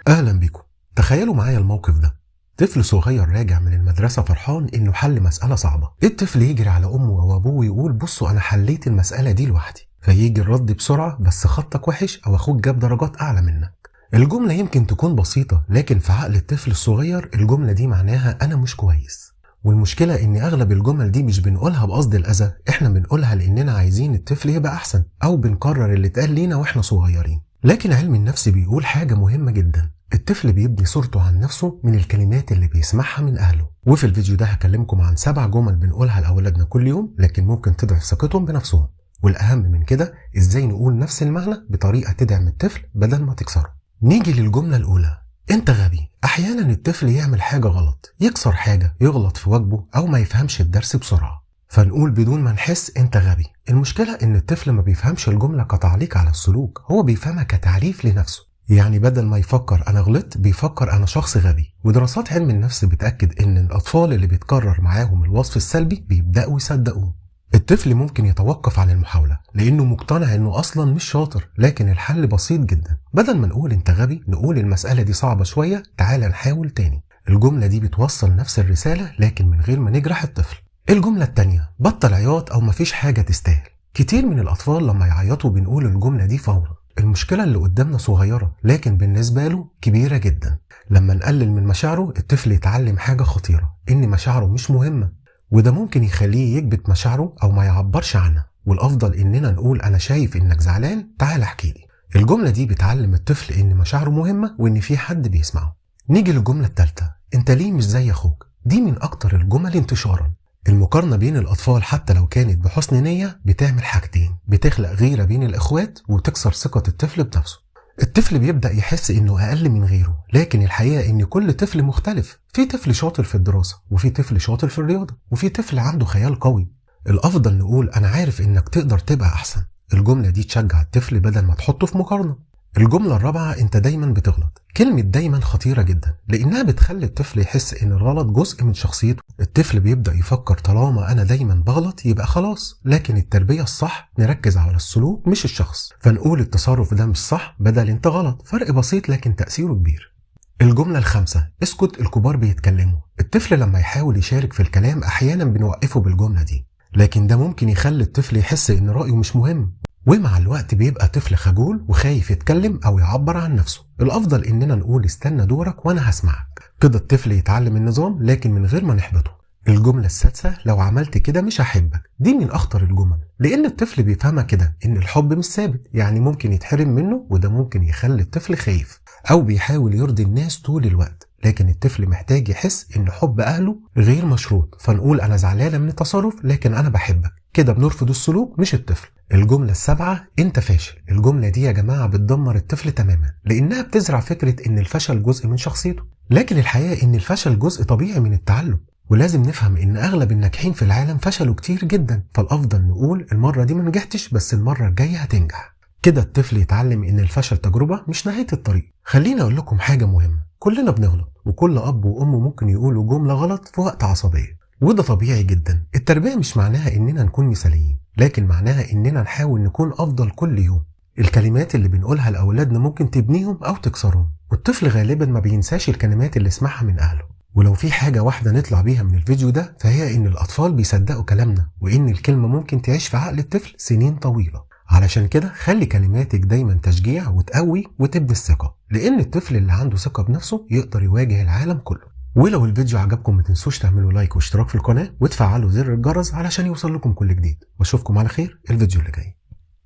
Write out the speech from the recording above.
اهلا بيكم. تخيلوا معايا الموقف ده. طفل صغير راجع من المدرسة فرحان انه حل مسألة صعبة. الطفل يجري على امه او ابوه ويقول بصوا انا حليت المسألة دي لوحدي، فيجي الرد بسرعة بس خطك وحش او اخوك جاب درجات اعلى منك. الجملة يمكن تكون بسيطة لكن في عقل الطفل الصغير الجملة دي معناها انا مش كويس. والمشكلة ان اغلب الجمل دي مش بنقولها بقصد الاذى، احنا بنقولها لاننا عايزين الطفل يبقى احسن او بنكرر اللي اتقال لينا واحنا صغيرين. لكن علم النفس بيقول حاجة مهمة جدا، الطفل بيبني صورته عن نفسه من الكلمات اللي بيسمعها من أهله. وفي الفيديو ده هكلمكم عن 7 جمل بنقولها لأولادنا كل يوم لكن ممكن تضعف ثقتهم بنفسهم، والأهم من كده إزاي نقول نفس المعنى بطريقة تدعم الطفل بدل ما تكسره. نيجي للجملة الأولى، أنت غبي. أحيانا الطفل يعمل حاجة غلط، يكسر حاجة، يغلط في واجبه أو ما يفهمش الدرس بسرعة، فنقول بدون ما نحس أنت غبي. المشكلة إن الطفل ما بيفهمش الجملة كتعليق على السلوك، هو بيفهمها كتعريف لنفسه. يعني بدل ما يفكر أنا غلطت بيفكر أنا شخص غبي. ودراسات علم النفس بتأكد إن الأطفال اللي بيتكرر معاهم الوصف السلبي بيبدأوا يصدقوه. الطفل ممكن يتوقف عن المحاولة لأنه مقتنع إنه أصلا مش شاطر، لكن الحل بسيط جدا. بدل ما نقول أنت غبي نقول المسألة دي صعبة شوية، تعال نحاول تاني. الجملة دي بتوصل نفس الرسالة لكن من غير ما نجرح الطفل. الجملة التانية، بطل عياط أو مفيش حاجة تستاهل. كتير من الأطفال لما يعيطوا بنقول الجملة دي فورا. المشكلة اللي قدامنا صغيرة لكن بالنسبة له كبيرة جدا. لما نقلل من مشاعره الطفل يتعلم حاجة خطيرة، إن مشاعره مش مهمة، وده ممكن يخليه يكبت مشاعره أو ما يعبرش عنها. والأفضل إننا نقول أنا شايف إنك زعلان، تعال احكي لي. الجملة دي بتعلم الطفل إن مشاعره مهمة وإن في حد بيسمعه. نيجي للجملة الثالثة، أنت ليه مش زي أخوك. دي من أكتر الجمل انتشارا. المقارنة بين الأطفال حتى لو كانت بحسن نية بتعمل حاجتين، بتخلق غيرة بين الإخوات وتكسر ثقة الطفل بنفسه. الطفل بيبدأ يحس إنه أقل من غيره، لكن الحقيقة إن كل طفل مختلف. في طفل شاطر في الدراسة، وفي طفل شاطر في الرياضة، وفي طفل عنده خيال قوي. الأفضل نقول أنا عارف إنك تقدر تبقى أحسن. الجملة دي تشجع الطفل بدل ما تحطه في مقارنة. الجملة الرابعة، أنت دايما بتغلط. كلمة دايما خطيرة جدا لأنها بتخلي الطفل يحس إن الغلط جزء من شخصيته. الطفل بيبدأ يفكر طالما أنا دايما بغلط يبقى خلاص، لكن التربية الصح نركز على السلوك مش الشخص، فنقول التصرف ده مش صح بدل أنت غلط. فرق بسيط لكن تأثيره كبير. الجملة الخامسة، اسكت الكبار بيتكلموا. الطفل لما يحاول يشارك في الكلام أحيانا بنوقفه بالجملة دي، لكن ده ممكن يخلي الطفل يحس إن رأيه مش مهم، ومع الوقت بيبقى طفل خجول وخايف يتكلم أو يعبر عن نفسه. الأفضل إننا نقول استنى دورك وأنا هسمعك. كده الطفل يتعلم النظام لكن من غير ما نحبطه. الجملة السادسة، لو عملت كده مش هحبك. دي من أخطر الجمل لأن الطفل بيفهمها كده إن الحب مش ثابت، يعني ممكن يتحرم منه، وده ممكن يخلي الطفل خايف أو بيحاول يرضي الناس طول الوقت. لكن الطفل محتاج يحس إن حب أهله غير مشروط، فنقول أنا زعلانة من التصرف لكن أنا بحبك. كده بنرفض السلوك مش الطفل. الجملة السابعة، انت فاشل. الجملة دي يا جماعة بتدمر الطفل تماما لانها بتزرع فكرة ان الفشل جزء من شخصيته، لكن الحقيقة ان الفشل جزء طبيعي من التعلم. ولازم نفهم ان اغلب الناجحين في العالم فشلوا كتير جدا، فالافضل نقول المرة دي ما نجحتش بس المرة الجاية هتنجح. كده الطفل يتعلم ان الفشل تجربة مش نهاية الطريق. خليني اقول لكم حاجة مهمة، كلنا بنغلط وكل اب وام ممكن يقولوا جملة غلط في وقت عصبية، وده طبيعي جدا. التربية مش معناها اننا نكون مثاليين، لكن معناها اننا نحاول نكون افضل كل يوم. الكلمات اللي بنقولها لاولادنا ممكن تبنيهم او تكسرهم، والطفل غالبا ما بينساش الكلمات اللي سمعها من اهله. ولو في حاجة واحدة نطلع بيها من الفيديو ده فهي ان الاطفال بيصدقوا كلامنا، وان الكلمة ممكن تعيش في عقل الطفل سنين طويلة. علشان كده خلي كلماتك دايما تشجيع وتقوي وتبني الثقة، لان الطفل اللي عنده ثقة بنفسه يقدر يواجه العالم كله. ولو الفيديو عجبكم ما تنسوش تعملوا لايك واشتراك في القناة وتفعلوا زر الجرس علشان يوصل لكم كل جديد، واشوفكم على خير الفيديو اللي جاي.